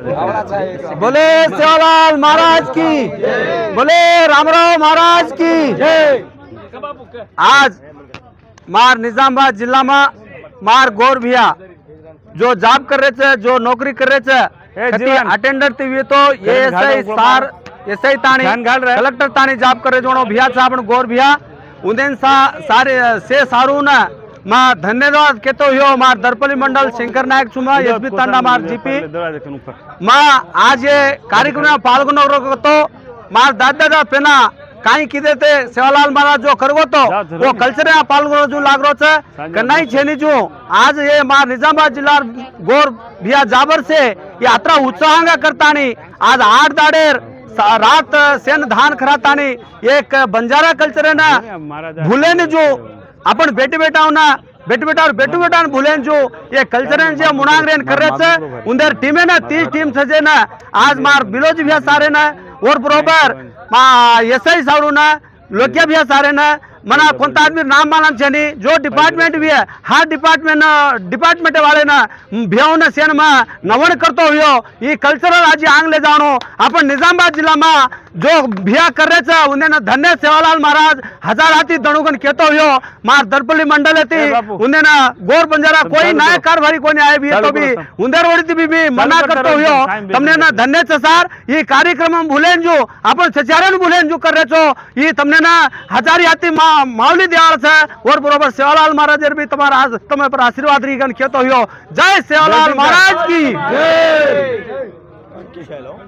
बोले सेवालाल महाराज की, बोले रामराव महाराज की। आज मार निजामाबाद जिला में मार गोर भैया जो जॉब कर रहे थे, जो नौकरी कर रहे थे, अटेंडर थी तो ये एसआई तानी कलेक्टर तानी जॉब कर रहे जो भैया साहब गोर भैया उन्हें सारे से सारू ना मा धन्यवाद कहते हो मार दरपली मंडल शंकर नायक छुमा एसबी तांडा मार जीपी मा आज ये कार्यक्रम में पाल्गొనरो तो मार दादा पेना काई कीधे थे सेवालाल महाराज जो करवो तो वो कल्चर में पाल्गొనरो जो लागरो छे कनाई छेनी जो आज ये मार निजामाबाद जिल्ला गोर भैया जाबर से यात्रा उत्साहंगा करतानी आज 8 दाडेर रात सेन धान खरातानी एक बंजारा कल्चर है ना भूले ने जो अपन बेटे बेटा और बेटू बेटा भूले जो ये कल्चर जो मुनांगरेन कर रहे थे उधर टीम है ना 30 टीम सजे ना आज मार बिलोज भी सारे ना और बरोबर एसआई सारू ना लोकिया भी सारे ना मना कोणता आदमी नाम मालूम छे जो डिपार्टमेंट भी है हर डिपार्टमेंट वाले ना भैया ने सेन में नवण करते हुए ये कल्चरल आज आंग ले जानो अपन निजामाबाद जिला में जो भैया कर रहे थे उन्हें धन्य सेवालाल महाराज हजार हाथी दणुगन कहते हुए मार दरपली मंडल थी उन्हें ना गोर बंजारा कोई नायक कारभारी कोई आए भी तो भी उंदर वड़ी भी मना करते हुए तमने ना धन्य छे सर ये कार्यक्रम में भूलेन जो अपन सचारण भूलेन जो कर रहे छो ये तमने ना हजारी हाथी मावली दयाल छे और बरोबर सेवालाल महाराज भी तुम्हारा तमे पर आशीर्वाद रीगन कहते हुए जय सेवालाल महाराज की जय।